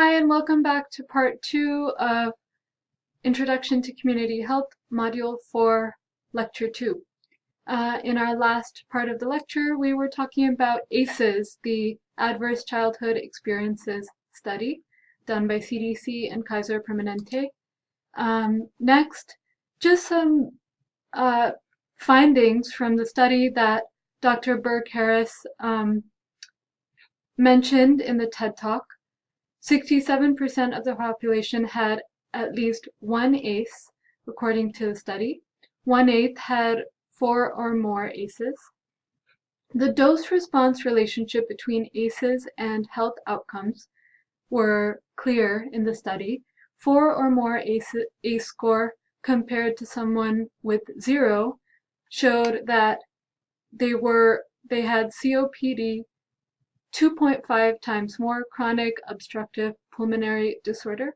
Hi, and welcome back to part 2 of Introduction to Community Health, Module 4, Lecture 2. In our last part of the lecture, we were talking about ACEs, the Adverse Childhood Experiences Study, done by CDC and Kaiser Permanente. Next, just some findings from the study that Dr. Burke Harris mentioned in the TED Talk. 67% of the population had at least one ACE, according to the study. 1/8 had 4 or more ACEs. The dose-response relationship between ACEs and health outcomes were clear in the study. 4 or more ACE score compared to someone with 0 showed that they had COPD 2.5 times more, chronic obstructive pulmonary disorder.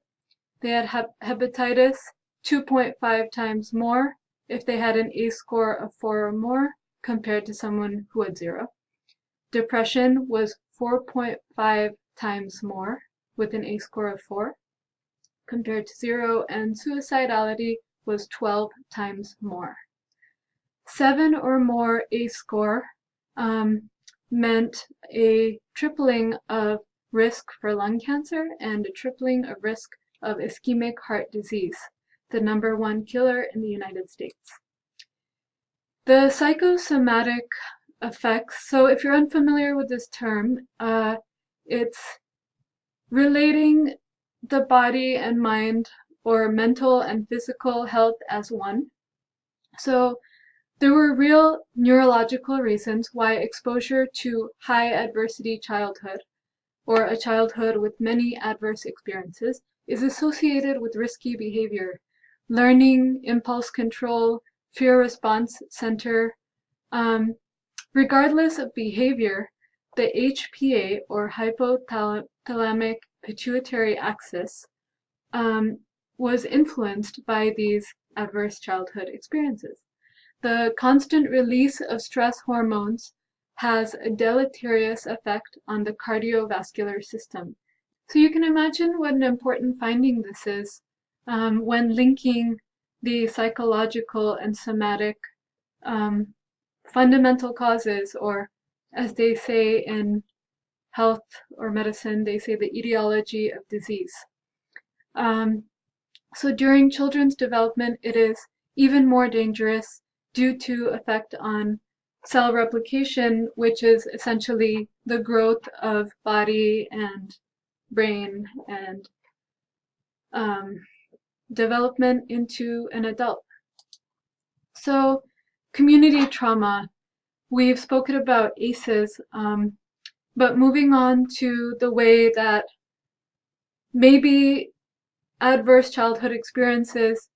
They had hepatitis 2.5 times more if they had an ACE score of 4 or more compared to someone who had 0. Depression was 4.5 times more with an ACE score of 4 compared to 0, and suicidality was 12 times more. 7 or more ACE score meant a tripling of risk for lung cancer and a tripling of risk of ischemic heart disease, the #1 killer in the United States. The psychosomatic effects, so if you're unfamiliar with this term, it's relating the body and mind or mental and physical health as one. So there were real neurological reasons why exposure to high adversity childhood, or a childhood with many adverse experiences, is associated with risky behavior, learning, impulse control, fear response center. Regardless of behavior, the HPA, or hypothalamic pituitary axis, was influenced by these adverse childhood experiences. The constant release of stress hormones has a deleterious effect on the cardiovascular system. So you can imagine what an important finding this is when linking the psychological and somatic fundamental causes, or as they say in health or medicine, they say the etiology of disease. So during children's development, it is even more dangerous due to effect on cell replication, which is essentially the growth of body and brain and development into an adult. So community trauma, we've spoken about ACEs, but moving on to the way that maybe adverse childhood experiences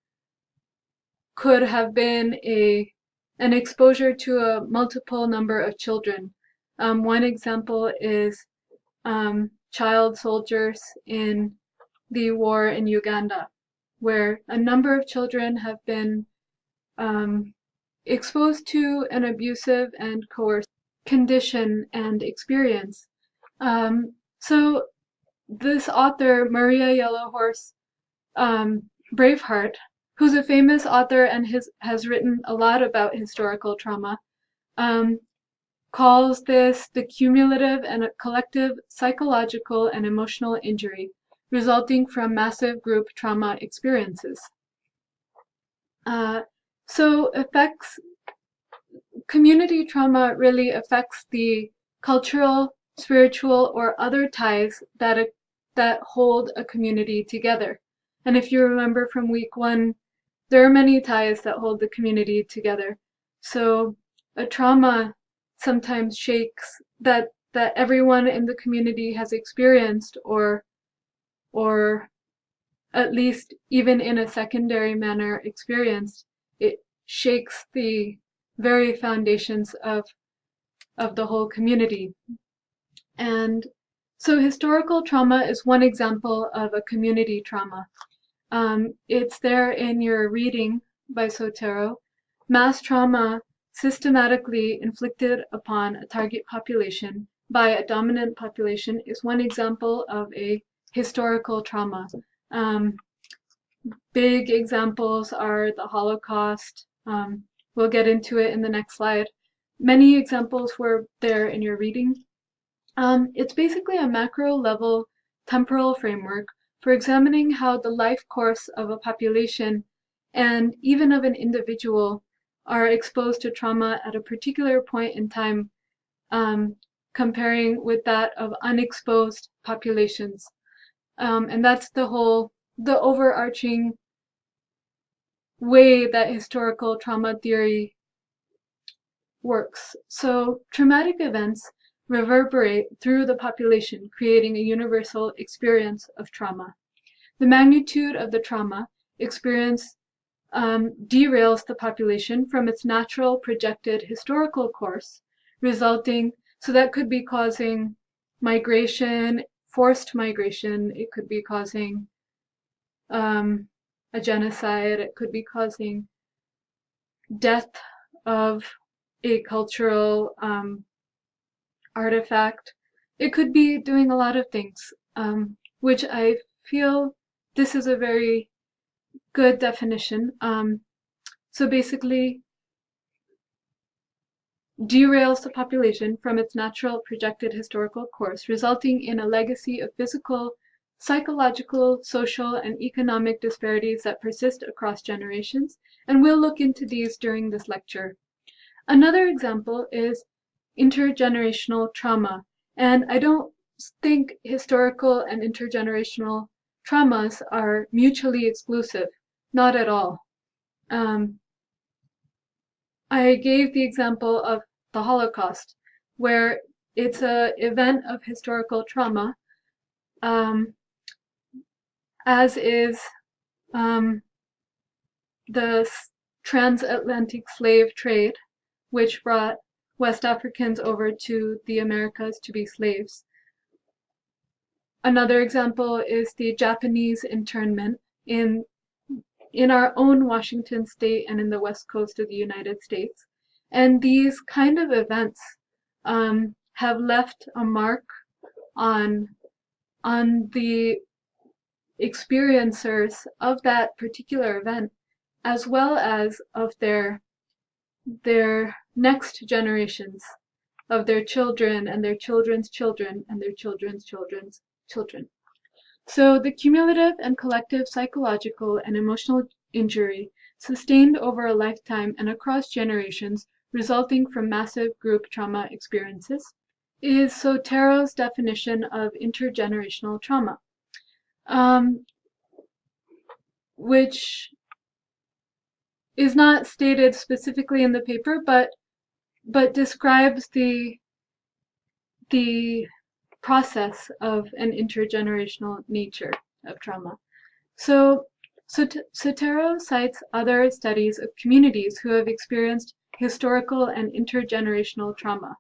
could have been an exposure to a multiple number of children. One example is child soldiers in the war in Uganda, where a number of children have been exposed to an abusive and coercive condition and experience. So this author, Maria Yellowhorse Braveheart, who's a famous author and has written a lot about historical trauma, calls this the cumulative and collective psychological and emotional injury resulting from massive group trauma experiences. So community trauma really affects the cultural, spiritual, or other ties that hold a community together. And if you remember from week 1, there are many ties that hold the community together. So a trauma sometimes shakes that everyone in the community has experienced, or at least even in a secondary manner experienced. It shakes the very foundations of the whole community. And so historical trauma is one example of a community trauma. It's there in your reading by Sotero. Mass trauma systematically inflicted upon a target population by a dominant population is one example of a historical trauma. Big examples are the Holocaust. We'll get into it in the next slide. Many examples were there in your reading. It's basically a macro level temporal framework for examining how the life course of a population and even of an individual are exposed to trauma at a particular point in time, comparing with that of unexposed populations. And that's the overarching way that historical trauma theory works. So traumatic events reverberate through the population, creating a universal experience of trauma. The magnitude of the trauma experience derails the population from its natural projected historical course, so that could be causing migration, forced migration, it could be causing a genocide, it could be causing death of a cultural artifact. It could be doing a lot of things, which I feel this is a very good definition. So basically, derails the population from its natural projected historical course, resulting in a legacy of physical, psychological, social, and economic disparities that persist across generations, and we'll look into these during this lecture. Another example is intergenerational trauma, and I don't think historical and intergenerational traumas are mutually exclusive, not at all. I gave the example of the Holocaust, where it's an event of historical trauma, as is the transatlantic slave trade, which brought West Africans over to the Americas to be slaves. Another example is the Japanese internment in our own Washington state and in the west coast of the United States. And these kind of events have left a mark on the experiencers of that particular event, as well as of their next generations, of their children and their children's children and their children's children's children. So the cumulative and collective psychological and emotional injury sustained over a lifetime and across generations resulting from massive group trauma experiences is Sotero's definition of intergenerational trauma, which is not stated specifically in the paper, but describes the process of an intergenerational nature of trauma. So Sotero cites other studies of communities who have experienced historical and intergenerational trauma.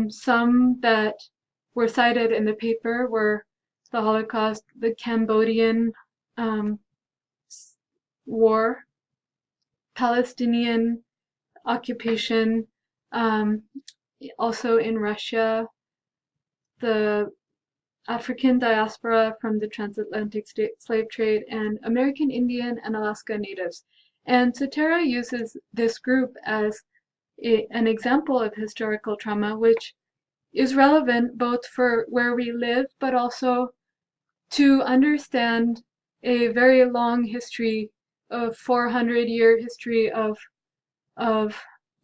Some that were cited in the paper were the Holocaust, the Cambodian War, Palestinian occupation, also in Russia, the African diaspora from the transatlantic slave trade, and American Indian and Alaska Natives. And Sotero uses this group as an example of historical trauma, which is relevant both for where we live, but also to understand a very long history of 400-year history of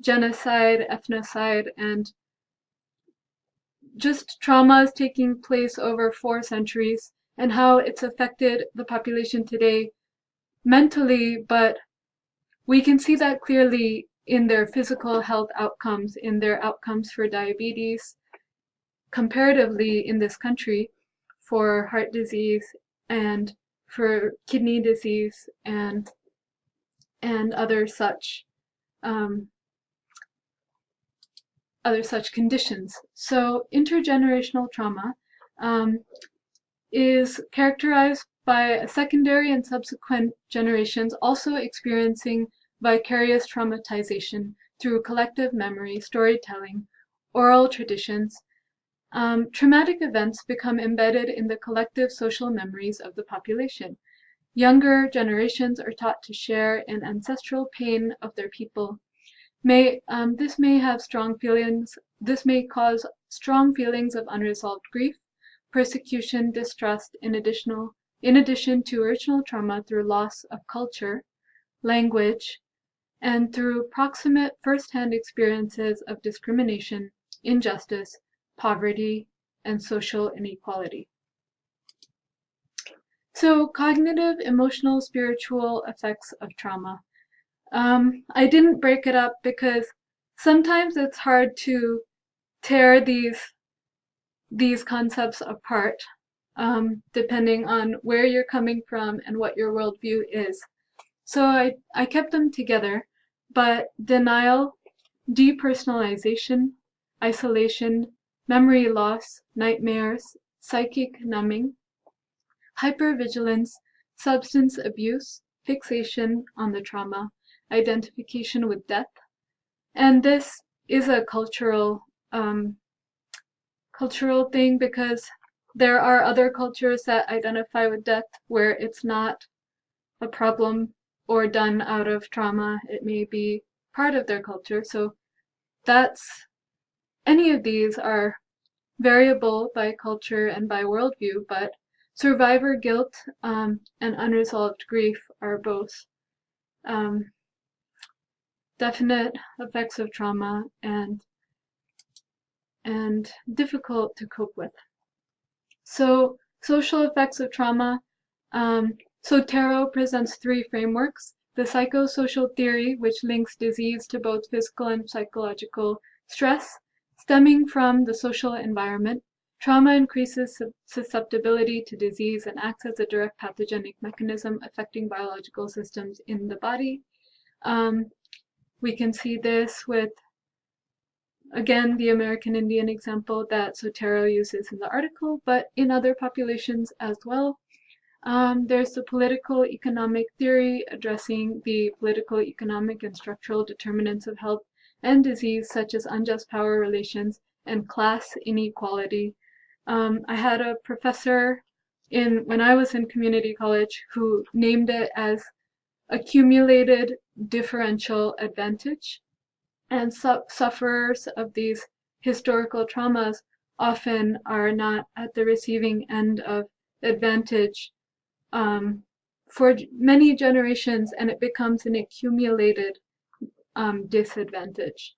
genocide, ethnocide, and just traumas taking place over 4 centuries, and how it's affected the population today mentally, but we can see that clearly in their physical health outcomes, in their outcomes for diabetes, comparatively in this country for heart disease and for kidney disease and other such conditions. So intergenerational trauma is characterized by a secondary and subsequent generations also experiencing vicarious traumatization through collective memory, storytelling, oral traditions, traumatic events become embedded in the collective social memories of the population. Younger generations are taught to share in ancestral pain of their people. This may have strong feelings. This may cause strong feelings of unresolved grief, persecution, distrust, in addition to original trauma through loss of culture, language, and through proximate first-hand experiences of discrimination, injustice, poverty, and social inequality. So, cognitive, emotional, spiritual effects of trauma. I didn't break it up because sometimes it's hard to tear these concepts apart, depending on where you're coming from and what your worldview is. So I kept them together, but denial, depersonalization, isolation, memory loss, nightmares, psychic numbing, hypervigilance, substance abuse, fixation on the trauma, identification with death. And this is a cultural thing because there are other cultures that identify with death where it's not a problem or done out of trauma. It may be part of their culture. So any of these are variable by culture and by worldview, but survivor guilt and unresolved grief are both definite effects of trauma and difficult to cope with. So social effects of trauma. So Tarot presents 3 frameworks: the psychosocial theory, which links disease to both physical and psychological stress stemming from the social environment. Trauma increases susceptibility to disease and acts as a direct pathogenic mechanism affecting biological systems in the body. We can see this with, again, the American Indian example that Sotero uses in the article, but in other populations as well. There's the political economic theory addressing the political, economic, and structural determinants of health and disease, such as unjust power relations and class inequality. I had a professor when I was in community college who named it as accumulated differential advantage. And sufferers of these historical traumas often are not at the receiving end of advantage for many generations, and it becomes an accumulated disadvantage.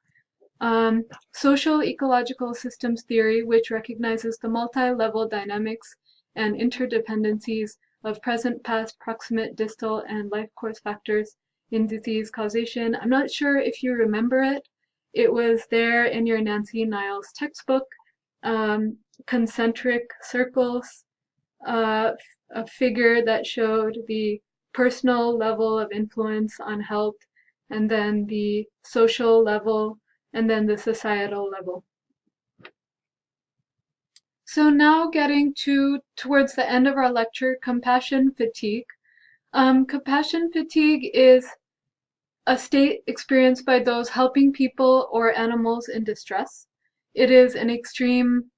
Social ecological systems theory, which recognizes the multi-level dynamics and interdependencies of present, past, proximate, distal, and life course factors in disease causation. I'm not sure if you remember it. It was there in your Nancy Niles textbook. Concentric circles, a figure that showed the personal level of influence on health, and then the social level, and then the societal level. So now getting towards the end of our lecture, compassion fatigue. Compassion fatigue is a state experienced by those helping people or animals in distress. It is an extreme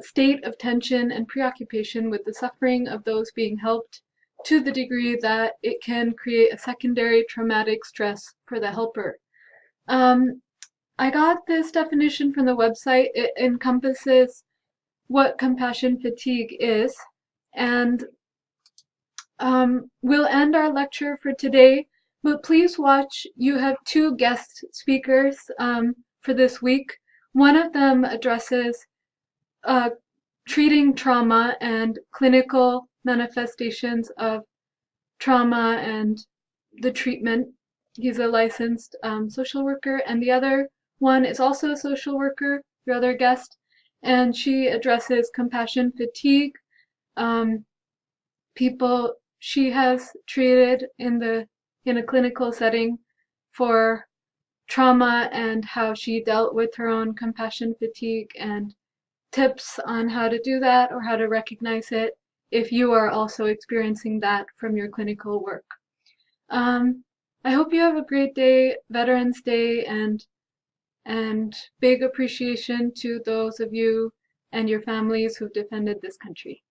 state of tension and preoccupation with the suffering of those being helped, to the degree that it can create a secondary traumatic stress for the helper. I got this definition from the website. It encompasses what compassion fatigue is, and we'll end our lecture for today, but please watch. You have 2 guest speakers for this week. One of them addresses treating trauma and clinical manifestations of trauma and the treatment. He's a licensed social worker, and the other one is also a social worker, your other guest, and she addresses compassion fatigue. People she has treated in a clinical setting for trauma, and how she dealt with her own compassion fatigue, and tips on how to do that or how to recognize it if you are also experiencing that from your clinical work. I hope you have a great day, Veterans Day, and big appreciation to those of you and your families who've defended this country.